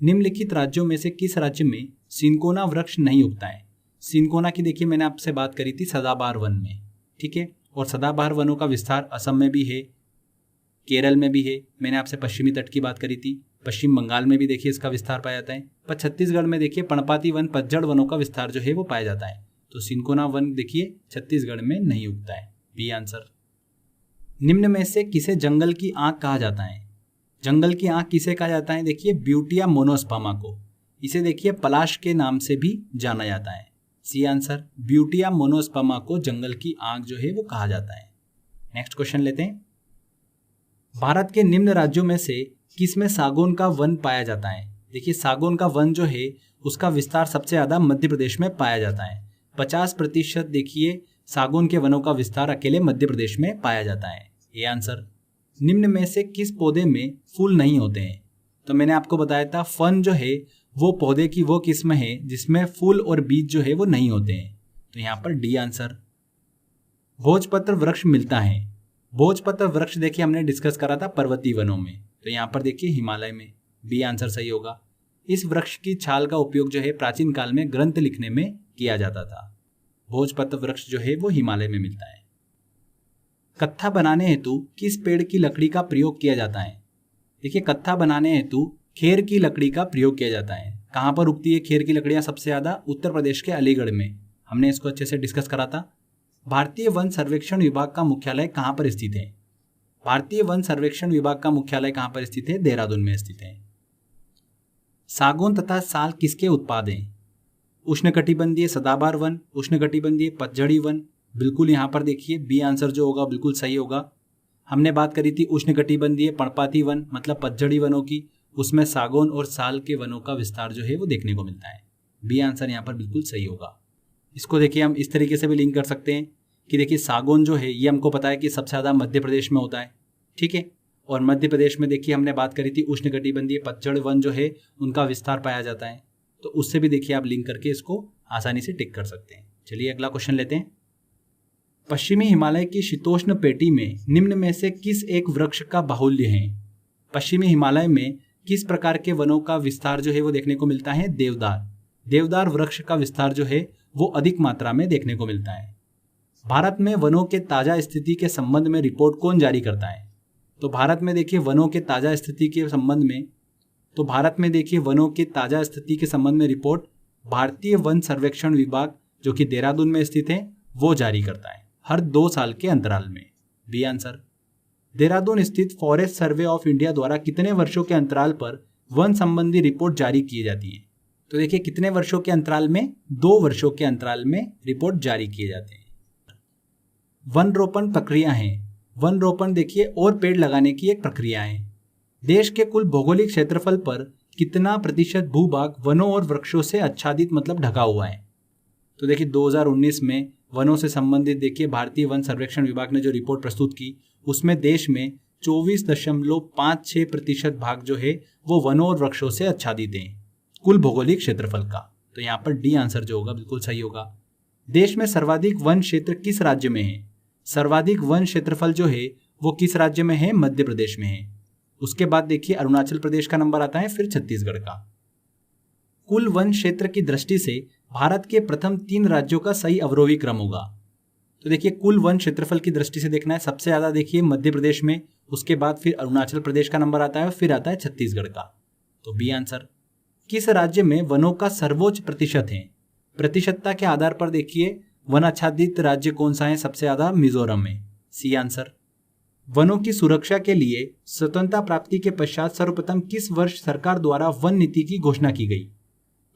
निम्नलिखित राज्यों में से किस राज्य में सिनकोना वृक्ष नहीं उगता है? सिनकोना की देखिए मैंने आपसे बात करी थी सदाबहार वन में, ठीक है, और सदाबहार वनों का विस्तार असम में भी है, केरल में भी है। मैंने आपसे पश्चिमी तट की बात करी थी, पश्चिम बंगाल में भी देखिए इसका विस्तार पाया जाता है। पर छत्तीसगढ़ में देखिए पर्णपाती वन पतझड़ वनों का विस्तार जो है वो पाया जाता है। तो सिंकोना वन देखिए छत्तीसगढ़ में नहीं उगता है, बी आंसर। निम्न में से किसे जंगल की आंख कहा जाता है? जंगल की आंख किसे कहा जाता है? देखिए ब्यूटिया मोनोस्पर्मा को। इसे देखिए पलाश के नाम से भी जाना जाता है, सी आंसर। ब्यूटिया मोनोस्पर्मा को जंगल की आंख जो है वो कहा जाता है। नेक्स्ट क्वेश्चन लेते हैं। भारत के निम्न राज्यों में से किसमें सागौन का वन पाया जाता है? देखिए सागौन का वन जो है उसका विस्तार सबसे ज्यादा मध्य प्रदेश में पाया जाता है। 50% देखिए सागौन के वनों का विस्तार अकेले मध्य प्रदेश में पाया जाता है, ये आंसर। निम्न में से किस पौधे में फूल नहीं होते हैं? तो मैंने आपको बताया था फन जो है वो पौधे की वो किस्म है जिसमें फूल और बीज जो है वो नहीं होते हैं, तो यहाँ पर डी आंसर। भोजपत्र वृक्ष मिलता है। भोजपत्र वृक्ष देखिए हमने डिस्कस करा था पर्वतीय वनों में, तो यहाँ पर देखिए हिमालय में, बी आंसर सही होगा। इस वृक्ष की छाल का उपयोग जो है प्राचीन काल में ग्रंथ लिखने में किया जाता था। भोजपत्र वृक्ष जो है वो हिमालय में मिलता है। कत्था बनाने हेतु किस पेड़ की लकड़ी का प्रयोग किया जाता है? देखिए कत्था बनाने हेतु खेर की लकड़ी का प्रयोग किया जाता है। कहाँ पर उगती है खेर की लकड़ियां सबसे ज्यादा? उत्तर प्रदेश के अलीगढ़ में। हमने इसको अच्छे से डिस्कस करा था। भारतीय वन सर्वेक्षण विभाग का मुख्यालय कहाँ पर स्थित है? भारतीय वन सर्वेक्षण विभाग का मुख्यालय कहाँ पर स्थित है? देहरादून में स्थित है। सागौन तथा साल किसके उत्पाद हैं? उष्णकटिबंधीय सदाबहार वन, उष्णकटिबंधीय पतझड़ी वन। बिल्कुल यहाँ पर देखिए बी आंसर जो होगा बिल्कुल सही होगा। हमने बात करी थी उष्णकटिबंधीय पर्णपाती वन मतलब पतझड़ी वनों की, उसमें सागौन और साल के वनों का विस्तार जो है वो देखने को मिलता है। बी आंसर यहाँ पर बिल्कुल सही होगा। इसको देखिए हम इस तरीके से भी लिंक कर सकते हैं कि देखिए सागौन जो है ये हमको पता है कि सबसे ज़्यादा मध्य प्रदेश में होता है, ठीक है। और मध्य प्रदेश में देखिए हमने बात करी थी उष्णकटिबंधीय पतझड़ वन जो है उनका विस्तार पाया जाता है, तो उससे भी देखिए आप लिंक करके इसको आसानी से टिक कर सकते हैं। चलिए अगला क्वेश्चन लेते हैं। पश्चिमी हिमालय की शीतोष्ण पेटी में निम्न में से किस एक वृक्ष का बाहुल्य है? पश्चिमी हिमालय में किस प्रकार के वनों का विस्तार जो है वो देखने को मिलता है? देवदार। देवदार वृक्ष का विस्तार जो है वो अधिक मात्रा में देखने को मिलता है। भारत में वनों के ताजा स्थिति के संबंध में रिपोर्ट कौन जारी करता है? तो भारत में देखिए वनों के ताजा स्थिति के संबंध में रिपोर्ट भारतीय वन सर्वेक्षण विभाग जो कि देहरादून में स्थित है वो जारी करता है हर 2 साल के अंतराल में, बी आंसर। देहरादून स्थित फॉरेस्ट सर्वे ऑफ इंडिया द्वारा कितने वर्षों के अंतराल पर वन संबंधी रिपोर्ट जारी की जाती है? तो देखिए कितने वर्षों के अंतराल में? 2 वर्षों के अंतराल में रिपोर्ट जारी किए जाते हैं। वन रोपण प्रक्रिया है। वन रोपण देखिए और पेड़ लगाने की एक प्रक्रिया है। देश के कुल भौगोलिक क्षेत्रफल पर कितना प्रतिशत भूभाग वनों और वृक्षों से आच्छादित मतलब ढका हुआ है? तो देखिए 2019 में वनों से संबंधित देखिए भारतीय वन सर्वेक्षण विभाग ने जो रिपोर्ट प्रस्तुत की उसमें देश में 24.56% भाग जो है वो वनों और वृक्षों से आच्छादित हैं कुल भौगोलिक क्षेत्रफल का, तो यहाँ पर डी आंसर जो होगा बिल्कुल सही होगा। देश में सर्वाधिक वन क्षेत्र किस राज्य में है? सर्वाधिक वन क्षेत्रफल जो है वो किस राज्य में है? मध्य प्रदेश में है। उसके बाद देखिए अरुणाचल प्रदेश का नंबर आता है, फिर छत्तीसगढ़ का। कुल वन क्षेत्र की दृष्टि से भारत के प्रथम 3 राज्यों का सही अवरोही क्रम होगा। तो देखिए कुल वन क्षेत्रफल की दृष्टि से देखना है, सबसे ज्यादा देखिए मध्य प्रदेश में, उसके बाद फिर अरुणाचल प्रदेश का नंबर आता है, फिर आता है छत्तीसगढ़ का, तो बी आंसर। किस राज्य में वनों का सर्वोच्च प्रतिशत है? प्रतिशतता के आधार पर देखिए वन आच्छादित राज्य कौन सा है सबसे ज्यादा? मिजोरम में, सी आंसर। वनों की सुरक्षा के लिए स्वतंत्रता प्राप्ति के पश्चात सर्वप्रथम किस वर्ष सरकार द्वारा वन नीति की घोषणा की गई?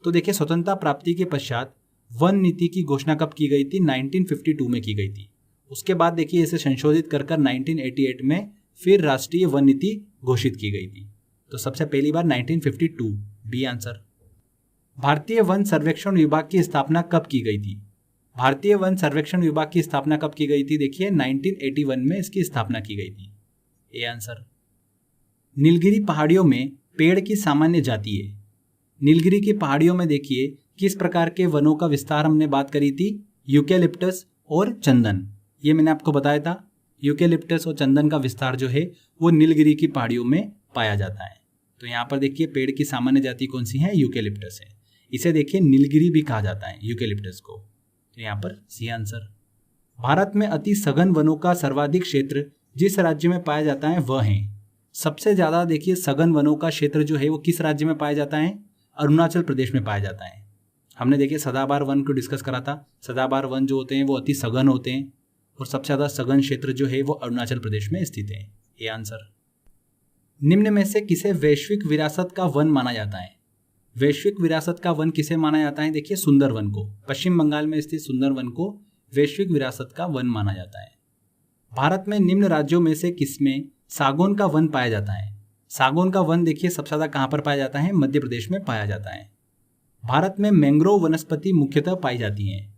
तो देखिए स्वतंत्रता प्राप्ति के पश्चात वन नीति की घोषणा कब की गई थी? 1952 में की गई थी। उसके बाद देखिए इसे संशोधित कर 1988 में फिर राष्ट्रीय वन नीति घोषित की गई थी, तो सबसे पहली बार 1952, बी आंसर। भारतीय वन सर्वेक्षण विभाग की स्थापना कब की गई थी? भारतीय वन सर्वेक्षण विभाग की स्थापना कब की गई थी? देखिए 1981 में इसकी स्थापना की गई थी, ए आंसर। नीलगिरी पहाड़ियों में पेड़ की सामान्य जाति है। नीलगिरी की पहाड़ियों में देखिए किस प्रकार के वनों का विस्तार हमने बात करी थी? यूकेलिप्टस और चंदन, ये मैंने आपको बताया था। यूकेलिप्टस और चंदन का विस्तार जो है वो नीलगिरी की पहाड़ियों में पाया जाता है। तो यहाँ पर देखिए पेड़ की सामान्य जाति कौन सी है? यूकेलिप्टस है। इसे देखिए नीलगिरी भी कहा जाता है यूकेलिप्टस को, तो यहाँ पर सी आंसर। भारत में अति सघन वनों का सर्वाधिक क्षेत्र जिस राज्य में पाया जाता है वह है सबसे ज़्यादा देखिए सघन वनों का क्षेत्र जो है वो किस राज्य में पाया जाता है? अरुणाचल प्रदेश में पाया जाता है। हमने देखिए सदाबहार वन को डिस्कस करा था। सदाबहार वन जो होते हैं वो अति सघन होते हैं और सबसे ज़्यादा सघन क्षेत्र जो है वो अरुणाचल प्रदेश में स्थित है। ये आंसर। निम्न में से किसे वैश्विक विरासत का वन माना जाता है? वैश्विक विरासत का वन किसे माना जाता है? देखिए सुंदरवन को, पश्चिम बंगाल में स्थित सुंदरवन को वैश्विक विरासत का वन माना जाता है। भारत में निम्न राज्यों में से किसमें सागौन का वन पाया जाता है? सागौन का वन देखिए सबसे ज़्यादा कहाँ पर पाया जाता है? मध्य प्रदेश में पाया जाता है। भारत में मैंग्रोव वनस्पति मुख्यतः पाई जाती हैं।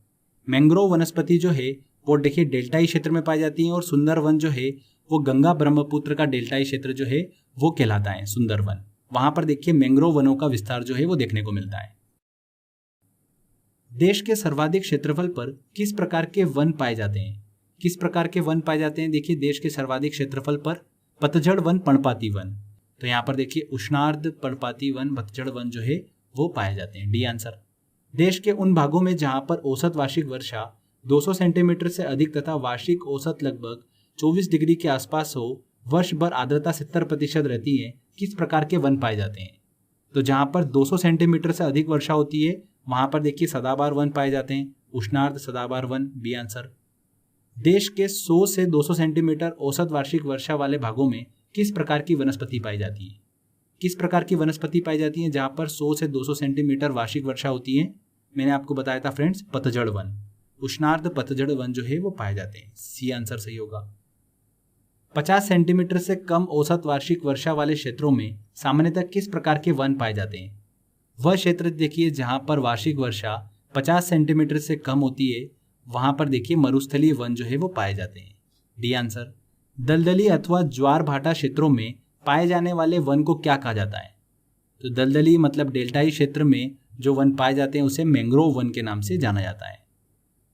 मैंग्रोव वनस्पति जो है वो देखिए डेल्टाई क्षेत्र में पाई जाती है और सुंदरवन जो है वो गंगा ब्रह्मपुत्र का डेल्टाई क्षेत्र जो है वो कहलाता है सुंदरवन। वहां पर देखिए मैंग्रोव वनों का विस्तार जो है वो देखने को मिलता है। देश के सर्वाधिक क्षेत्रफल पर किस प्रकार के वन पाए जाते हैं? किस प्रकार के वन पाए जाते हैं? देखिए देश के सर्वाधिक क्षेत्रफल पर पतझड़ वन, पर्णपाती वन। तो यहाँ पर देखिए उष्णार्ध पर्णपाती वन, पतझड़ वन जो है वो पाए जाते हैं। D answer. देश के उन भागों में जहां पर औसत वार्षिक वर्षा 200 सेंटीमीटर से अधिक तथा वार्षिक औसत लगभग 24 डिग्री के आसपास हो, वर्ष भर आर्द्रता 70% रहती है, किस प्रकार के वन पाए जाते हैं? तो जहां पर 200 सेंटीमीटर से अधिक वर्षा होती है वहां पर देखिए सदाबहार वन पाए जाते हैं, उष्णार्ध सदाबहार वन। B answer. देश के 100 से 200 सेंटीमीटर औसत वार्षिक वर्षा वाले भागों में किस प्रकार की वनस्पति पाई जाती है? किस प्रकार की वनस्पति पाई जाती है जहां पर 100 से 200 सेंटीमीटर वार्षिक वर्षा होती है? मैंने आपको बताया था फ्रेंड्स, पतझड़ वन, उष्णार्ध पतझड़ वन जो है वो पाए जाते हैं। सी आंसर सही होगा। 50 सेंटीमीटर से कम औसत वार्षिक वर्षा वाले क्षेत्रों में सामान्यतः किस प्रकार के वन पाए जाते हैं? वह क्षेत्र देखिए जहां पर वार्षिक वर्षा 50 सेंटीमीटर से कम होती है वहां पर देखिए मरुस्थलीय वन जो है वो पाए जाते हैं। D answer. दलदली अथवा ज्वार भाटा क्षेत्रों में पाए जाने वाले वन को क्या कहा जाता है? तो दलदली मतलब डेल्टाई क्षेत्र में जो वन पाए जाते हैं उसे मैंग्रोव वन के नाम से जाना जाता है।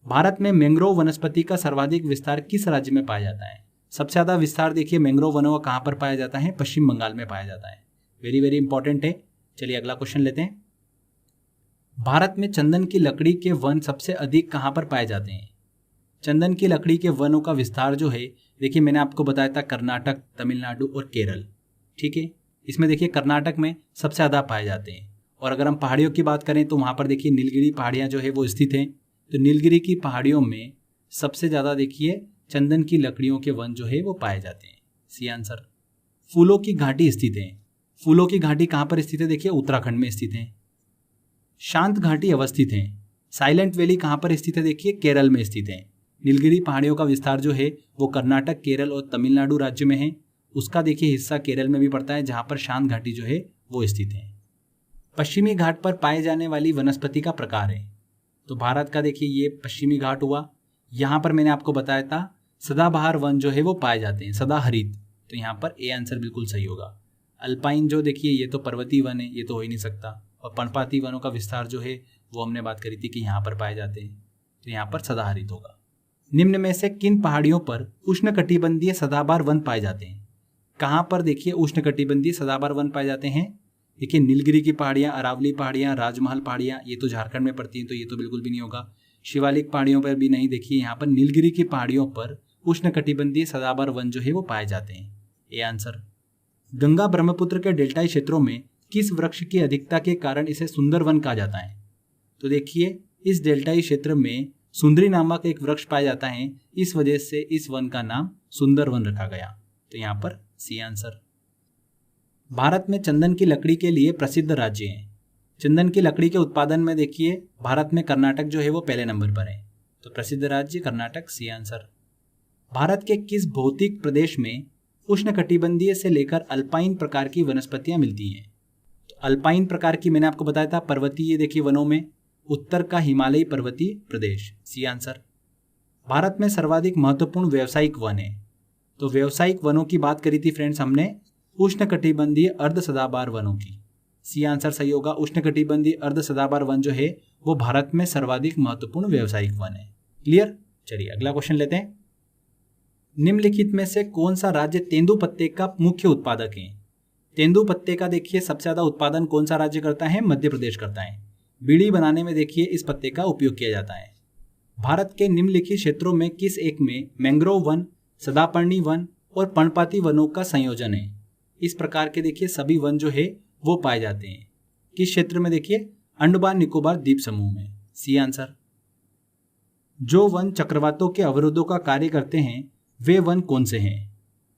भारत में मैंग्रोव वनस्पति का सर्वाधिक विस्तार किस राज्य में पाया जाता है? सबसे ज्यादा विस्तार देखिए मैंग्रोव वनों का कहाँ पर पाया जाता है? पश्चिम बंगाल में पाया जाता है। वेरी वेरी इंपॉर्टेंट है। चलिए अगला क्वेश्चन लेते हैं। भारत में चंदन की लकड़ी के वन सबसे अधिक कहाँ पर पाए जाते हैं? चंदन की लकड़ी के वनों का विस्तार जो है देखिए मैंने आपको बताया था कर्नाटक, तमिलनाडु और केरल। ठीक है, इसमें देखिए कर्नाटक में सबसे ज़्यादा पाए जाते हैं। और अगर हम पहाड़ियों की बात करें तो वहाँ पर देखिए नीलगिरी पहाड़ियाँ जो है वो स्थित हैं। तो नीलगिरी की पहाड़ियों में सबसे ज़्यादा देखिए चंदन की लकड़ियों के वन जो है वो पाए जाते हैं। C answer. फूलों की घाटी स्थित है। फूलों की घाटी कहाँ पर स्थित है? देखिए उत्तराखंड में स्थित है। शांत घाटी अवस्थित है। साइलेंट वैली कहाँ पर स्थित है? देखिए केरल में स्थित है। नीलगिरी पहाड़ियों का विस्तार जो है वो कर्नाटक, केरल और तमिलनाडु राज्य में है। उसका देखिए हिस्सा केरल में भी पड़ता है जहाँ पर शांत घाटी जो है वो स्थित है। पश्चिमी घाट पर पाए जाने वाली वनस्पति का प्रकार है। तो भारत का देखिए ये पश्चिमी घाट हुआ। यहाँ पर मैंने आपको बताया था सदाबहार वन जो है वो पाए जाते हैं, सदाहरित। तो यहाँ पर ए आंसर बिल्कुल सही होगा। अल्पाइन जो देखिए ये तो पर्वतीय वन है, ये तो हो ही नहीं सकता। और पर्णपाती वनों का विस्तार जो है वो हमने बात करी थी कि यहाँ पर पाए जाते हैं, तो यहाँ पर सदाहरित होगा। निम्न में से किन पहाड़ियों पर उष्णकटिबंधीय सदाबहार वन पाए जाते हैं? कहाँ पर देखिए उष्णकटिबंधीय सदाबहार वन पाए जाते हैं? देखिए नीलगिरी की पहाड़ियाँ, अरावली पहाड़ियाँ, राजमहल पहाड़ियाँ, ये तो झारखंड में पड़ती हैं, तो ये तो बिल्कुल भी नहीं होगा। शिवालिक पहाड़ियों पर भी नहीं। देखिए यहाँ पर नीलगिरी की पहाड़ियों पर उष्णकटिबंधीय सदाबहार वन जो है वो पाए जाते हैं। ये आंसर। गंगा ब्रह्मपुत्र के डेल्टाई क्षेत्रों में किस वृक्ष की अधिकता के कारण इसे सुंदरवन कहा जाता है? तो देखिए इस डेल्टाई क्षेत्र में सुंदरी नामक एक वृक्ष पाया जाता है, इस वजह से इस वन का नाम सुंदरवन रखा गया। तो यहाँ पर सी आंसर। भारत में चंदन की लकड़ी के लिए प्रसिद्ध राज्य हैं। चंदन की लकड़ी के उत्पादन में देखिए भारत में कर्नाटक जो है वो पहले नंबर पर है। तो प्रसिद्ध राज्य कर्नाटक। C answer. भारत के किस भौतिक प्रदेश में उष्णकटिबंधीय से लेकर अल्पाइन प्रकार की वनस्पतियां मिलती हैं? तो अल्पाइन प्रकार की मैंने आपको बताया था पर्वतीय देखिए वनों में उत्तर का हिमालयी पर्वतीय प्रदेश। C answer. भारत में सर्वाधिक महत्वपूर्ण व्यावसायिक वन है। तो व्यावसायिक वनों की बात करी थी फ्रेंड्स हमने उष्णकटिबंधीय अर्ध सदाबहार वनों की। सी आंसर सही होगा। उष्णकटिबंधीय अर्ध सदाबहार वन जो है वो भारत में सर्वाधिक महत्वपूर्ण व्यावसायिक वन है। क्लियर। चलिए अगला क्वेश्चन लेते हैं। निम्नलिखित में से कौन सा राज्य तेंदु पत्ते का मुख्य उत्पादक है? तेंदु पत्ते का देखिए सबसे ज्यादा उत्पादन कौन सा राज्य करता है? मध्य प्रदेश करता है। बीड़ी बनाने में देखिए इस पत्ते का उपयोग किया जाता है। भारत के निम्नलिखित क्षेत्रों में किस एक में मैंग्रोव वन, सदापर्णी वन और पर्णपाती वनों का संयोजन है? इस प्रकार के देखिए सभी वन जो है वो पाए जाते हैं। किस क्षेत्र में? देखिए अंडमान निकोबार द्वीप समूह में। C answer. जो वन चक्रवातों के अवरोधों का कार्य करते हैं वे वन कौन से हैं?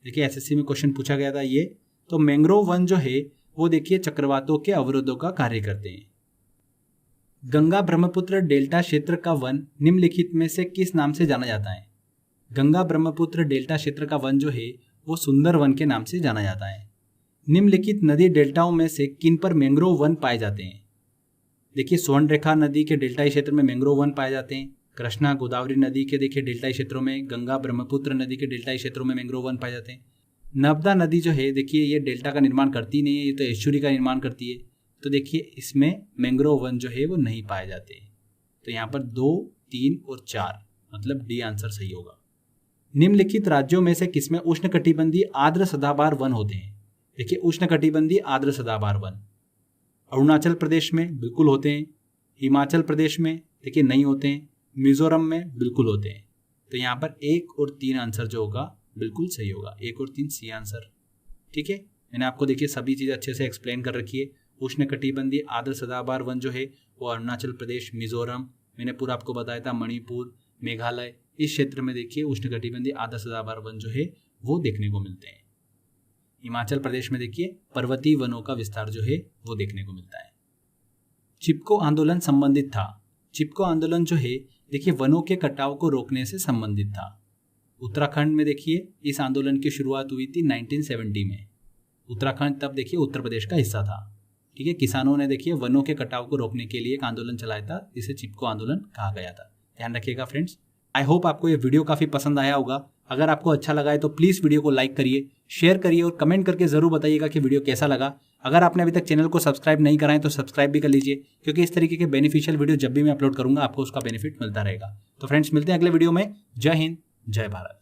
देखिए एसएससी में क्वेश्चन पूछा गया था ये। तो मैंग्रोव वन जो है वो देखिए चक्रवातों के अवरोधों का कार्य करते हैं। गंगा ब्रह्मपुत्र डेल्टा क्षेत्र का वन निम्नलिखित में से किस नाम से जाना जाता है? गंगा ब्रह्मपुत्र डेल्टा क्षेत्र का वन जो है वो सुंदर वन के नाम से जाना जाता है। निम्नलिखित नदी डेल्टाओं में से किन पर मैंग्रोव वन पाए जाते हैं? देखिए स्वर्णरेखा नदी के डेल्टाई क्षेत्र में मैंग्रोव वन पाए जाते हैं। कृष्णा गोदावरी नदी के देखिए डेल्टाई क्षेत्रों में, गंगा ब्रह्मपुत्र नदी के डेल्टाई क्षेत्रों में मैंग्रोव वन पाए जाते हैं। नर्मदा नदी जो है देखिए ये डेल्टा का निर्माण करती नहीं है, ये तो एस्चुरी का निर्माण करती है। तो देखिए इसमें मैंग्रोव वन जो है वो नहीं पाए जाते। तो यहाँ पर 2, 3 और 4 मतलब डी आंसर सही होगा। निम्नलिखित राज्यों में से किसमें उष्णकटिबंधीय आर्द्र सदाबहार वन होते हैं? देखिए उष्णकटिबंधीय आर्द्र सदाबहार वन अरुणाचल प्रदेश में बिल्कुल होते हैं, हिमाचल प्रदेश में देखिए नहीं होते हैं, मिजोरम में बिल्कुल होते हैं। तो यहाँ पर 1 और 3 आंसर जो होगा बिल्कुल सही होगा। 1 और 3 सी आंसर। ठीक है, मैंने आपको देखिए सभी चीज़ें अच्छे से एक्सप्लेन कर रखी है। उष्णकटिबंधीय आर्द्र सदाबहार वन जो है वो अरुणाचल प्रदेश, मिजोरम, मैंने पूरा आपको बताया था, मणिपुर, मेघालय, इस क्षेत्र में देखिए उष्णकटिबंधीय आर्द्र सदाबहार वन जो है वो देखने को मिलते हैं। हिमाचल प्रदेश में देखिए पर्वतीय वनों का विस्तार जो है वो देखने को मिलता है। चिपको आंदोलन संबंधित था। चिपको आंदोलन जो है देखिए वनों के कटाव को रोकने से संबंधित था। उत्तराखंड में देखिए इस आंदोलन की शुरुआत हुई थी 1970 में। उत्तराखंड तब देखिए उत्तर प्रदेश का हिस्सा था। ठीक है, किसानों ने देखिए वनों के कटाव को रोकने के लिए एक आंदोलन चलाया था, जिसे चिपको आंदोलन कहा गया था। ध्यान रखिएगा फ्रेंड्स। आई होप आपको ये वीडियो काफ़ी पसंद आया होगा। अगर आपको अच्छा लगा है तो प्लीज़ वीडियो को लाइक करिए, शेयर करिए और कमेंट करके ज़रूर बताइएगा कि वीडियो कैसा लगा। अगर आपने अभी तक चैनल को सब्सक्राइब नहीं करा है तो सब्सक्राइब भी कर लीजिए, क्योंकि इस तरीके के बेनिफिशियल वीडियो जब भी मैं अपलोड करूंगा आपको उसका बेनिफिट मिलता रहेगा। तो फ्रेंड्स मिलते हैं अगले वीडियो में। जय हिंद, जय भारत।